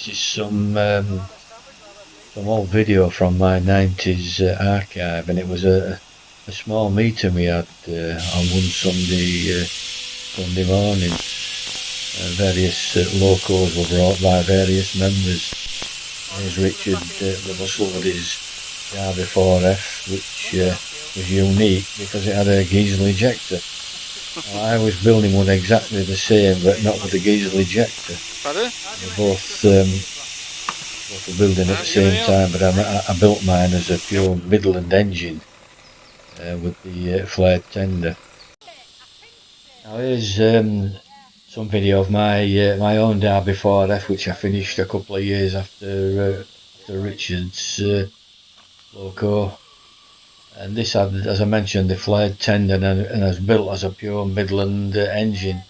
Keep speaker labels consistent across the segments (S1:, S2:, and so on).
S1: This is some old video from my 90s archive, and it was a small meeting we had on one Sunday morning. Various locos were brought by various members. There's Richard the Russell with his R4F, which was unique because it had a Giesel Ejector. I was building one exactly the same, but not with the Giesel Ejector. We're both were building at the same time, but I built mine as a pure Midland engine with the flared tender. Now here's some video of my own R4F, which I finished a couple of years after Richard's loco. And this had, as I mentioned, the flared tender and was built as a pure Midland engine.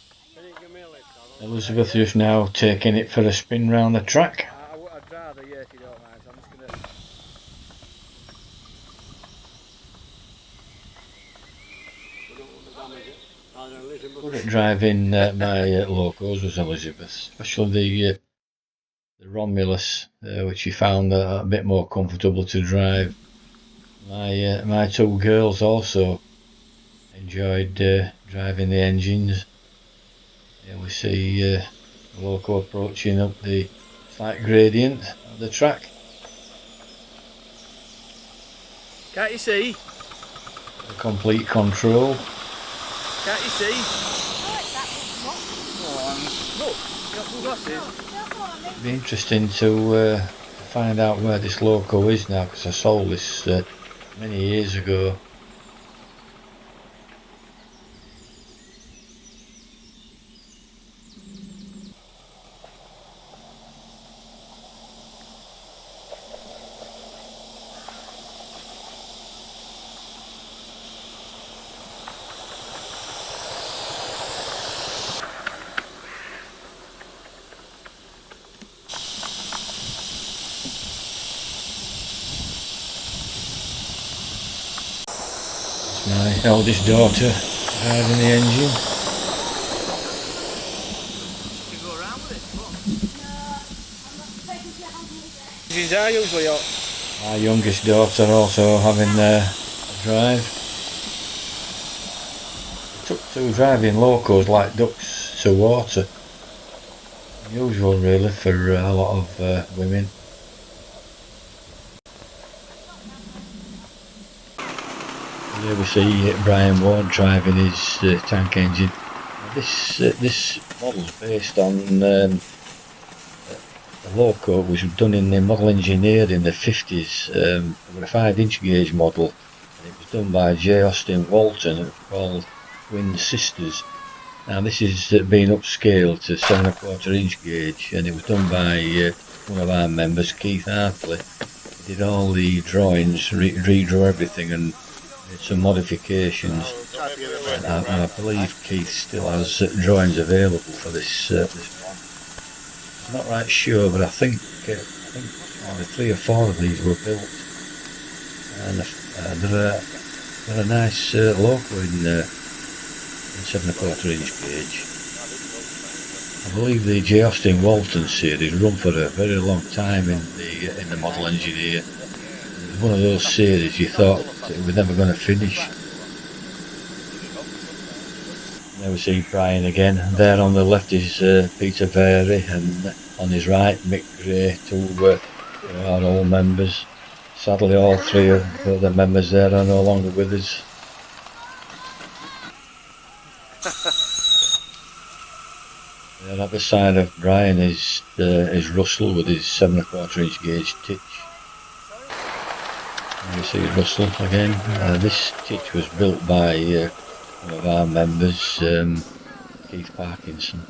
S1: Elizabeth just now taking it for a spin round the track.
S2: I'd rather, yeah, if you don't mind. I'm just gonna.
S1: Good at driving my locos was Elizabeth, especially the Romulus, which she found a bit more comfortable to drive. My two girls also enjoyed driving the engines. Here we see the loco approaching up the slight gradient of the track.
S2: Can't you see?
S1: The complete control.
S2: Can't you see? Look, you got two glasses.
S1: It'd be interesting to find out where this loco is now, because I sold this many years ago. My eldest daughter driving the engine.
S2: You go around with it, come on. Usually
S1: My youngest daughter also having a drive. Took to driving locos like ducks to water. Unusual really for a lot of women. Here we see Brian Ward driving his tank engine. This model is based on a loco which was done in the model engineer in the 50s. It was a 5-inch gauge model, and it was done by J. Austin Walton, called Twin Sisters. Now this is being upscaled to 7¼ inch gauge, and it was done by one of our members, Keith Hartley. He did all the drawings, redrew everything, and some modifications, and I believe Keith still has drawings available for this one. I'm not right sure, but I think only 3 or 4 of these were built, and they're a nice loco in 7¼ inch gauge. I believe the J. Austin Walton series run for a very long time in the model engineer. One of those series you thought it was never going to finish. There we see Brian again. There on the left is Peter Very, and on his right Mick Gray, 2 our old members. Sadly all 3 of the members there are no longer with us. The other side of Brian is Russell with his 7¼ inch gauge Tich. You see Russell again. This Tich was built by one of our members, Keith Parkinson.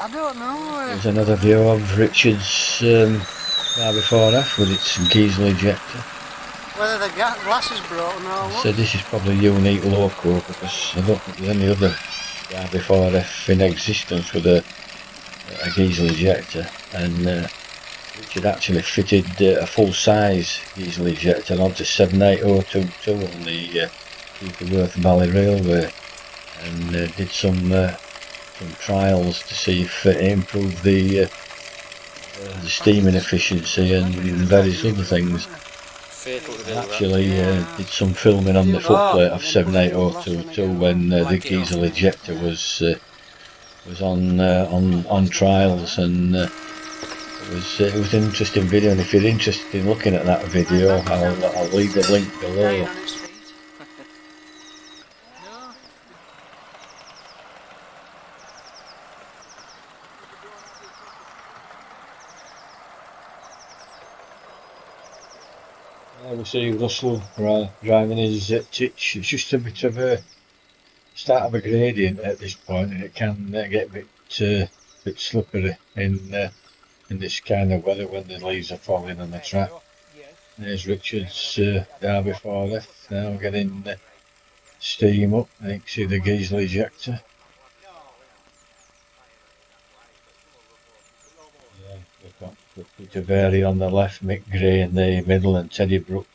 S2: I don't know.
S1: There's another view of Richard's R4F with its Giesel Ejector.
S2: Whether the glass is broken or what.
S1: So this is probably a unique loco, because I don't think there's any other R4F in existence with a a Giesel ejector, and Richard actually fitted a full-size Giesel ejector onto 78022 on the Keeperworth Valley Railway, and did some trials to see if it improved the steaming efficiency and various other things. Actually did some filming on the footplate of 78022 when the Giesel ejector was on trials, and it was an interesting video. And if you're interested in looking at that video, I'll leave the link below. We see Russell driving his Tich. It's just a bit of a start of a gradient at this point, and it can get a bit slippery in this kind of weather when the leaves are falling on the track. There's Richard's Derby 4F now getting steam up. You can see the Giesel ejector. We've got Peter Vary on the left, Mick Gray in the middle, and Teddy Brook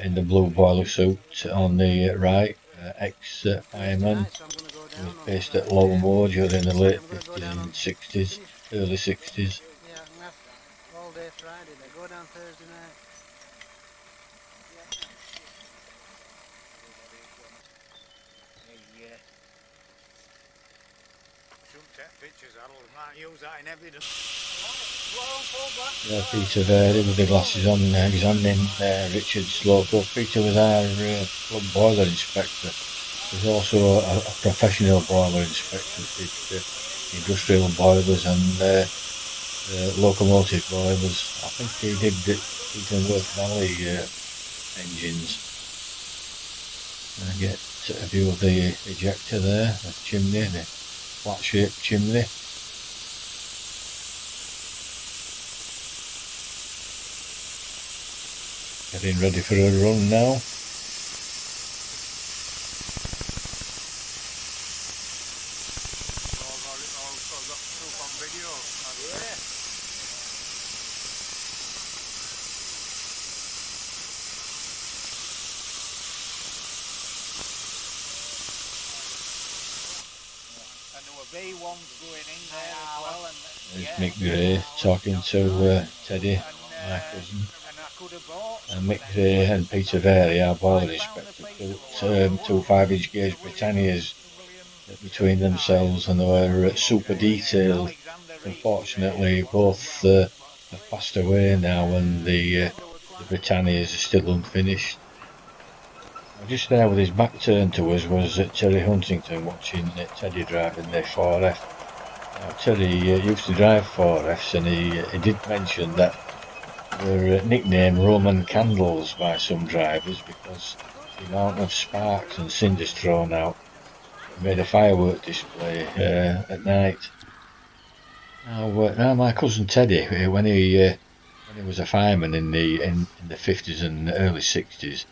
S1: in the blue boiler suit on the right. Ex-fireman, who was based at Loco during the late 50s and 60s, early 60s.
S2: Yeah, I'm gonna have all day Friday. They go down Thursday night. Shouldn't take pictures, Harold. Might use that in evidence.
S1: Yeah, Peter Vary with the glasses on, examining Richard's loco. Peter was our club boiler inspector. He's also a professional boiler inspector. Did industrial boilers and locomotive boilers. I think he did the Keeperworth Valley engines. And I get a view of the ejector there, the chimney, the flat-shaped chimney. Getting ready for a run now. There's Mick Gray talking to Teddy, my cousin. And Mick Gray and Peter Vary, our boiler inspector, put two 5-inch gauge Britannias between themselves, and they were super detailed. Unfortunately, both have passed away now, and the Britannias are still unfinished. Just there with his back turned to us was Terry Huntington watching Teddy driving the 4F. Now, Terry used to drive 4Fs, and he did mention that were nicknamed Roman candles by some drivers because the amount of sparks and cinders thrown out made a firework display at night. Now my cousin Teddy, when he was a fireman in the 50s and early 60s,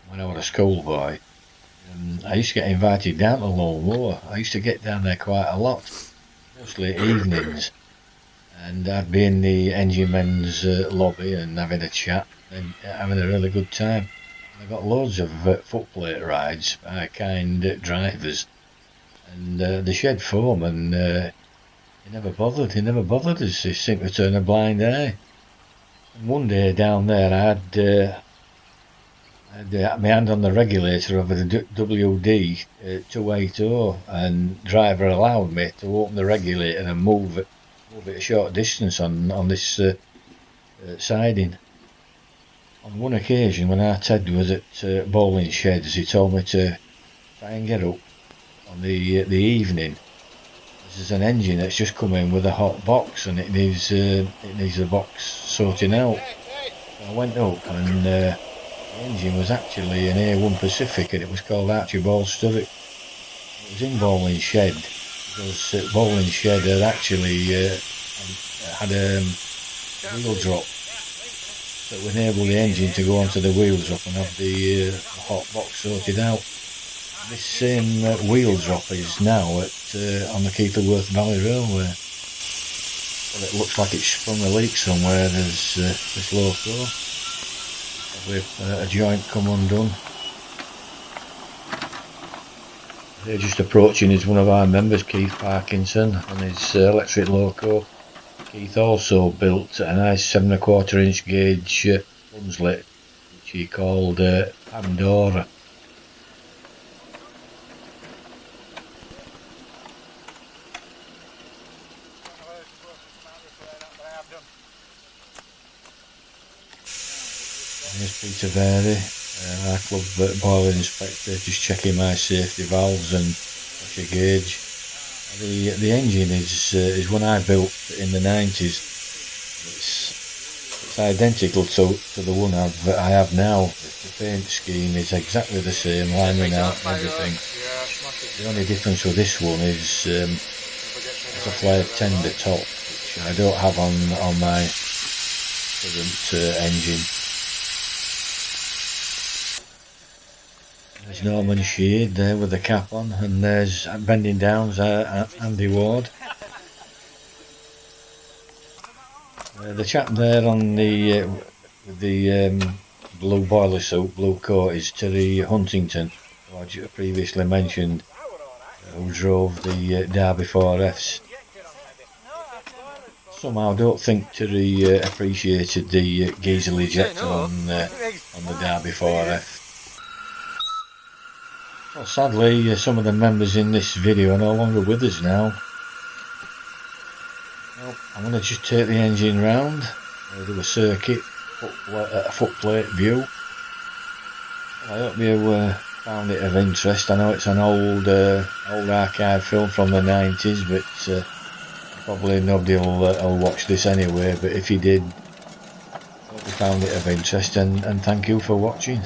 S1: when I was a schoolboy, I used to get invited down to Lone Moor. I used to get down there quite a lot, mostly evenings. And I'd be in the engine men's lobby and having a chat and having a really good time. I got loads of footplate rides by kind drivers, and the shed foreman, he never bothered us. He seemed to turn a blind eye. And one day down there, I had my hand on the regulator of the WD 280, and driver allowed me to open the regulator and move it a short distance on this siding. On one occasion, when our Ted was at bowling sheds, he told me to try and get up on the evening. There's an engine that's just come in with a hot box, and it needs the box sorting out. So I went up, and the engine was actually an A1 Pacific, and it was called Archibald Sturrock. It was in bowling shed. Because bowling shed had actually had a wheel drop that would enable the engine to go onto the wheel drop and have the hot box sorted out. This same wheel drop is now on the Keeperworth Valley Railway. Well, it looks like it's sprung a leak somewhere. There's this loco. Probably a joint come undone. They're just approaching is one of our members, Keith Parkinson, on his electric loco. Keith also built a nice 7 1/4 inch gauge Hunslet, which he called Pandora. Here's Peter Berry, our club boiler inspector, just checking my safety valves and pressure gauge. The engine is one I built in the 90s. It's identical to the one I have now. The paint scheme is exactly the same, lining out everything. The only difference with this one is it's a flared tender top, which I don't have on my current engine. There's Norman Sheard there with the cap on, and there's bending down's Andy Ward. The chap there on the with the blue boiler suit, blue coat, is Terry Huntington, who I previously mentioned, who drove the Derby 4Fs. Somehow I don't think Terry appreciated the Giesel Ejector on the Derby 4F. Well, sadly, some of the members in this video are no longer with us now. Well, I'm going to just take the engine round, do a circuit, a footplate view. I hope you found it of interest. I know it's an old archive film from the 90s, but probably nobody will watch this anyway. But if you did, I hope you found it of interest, and thank you for watching.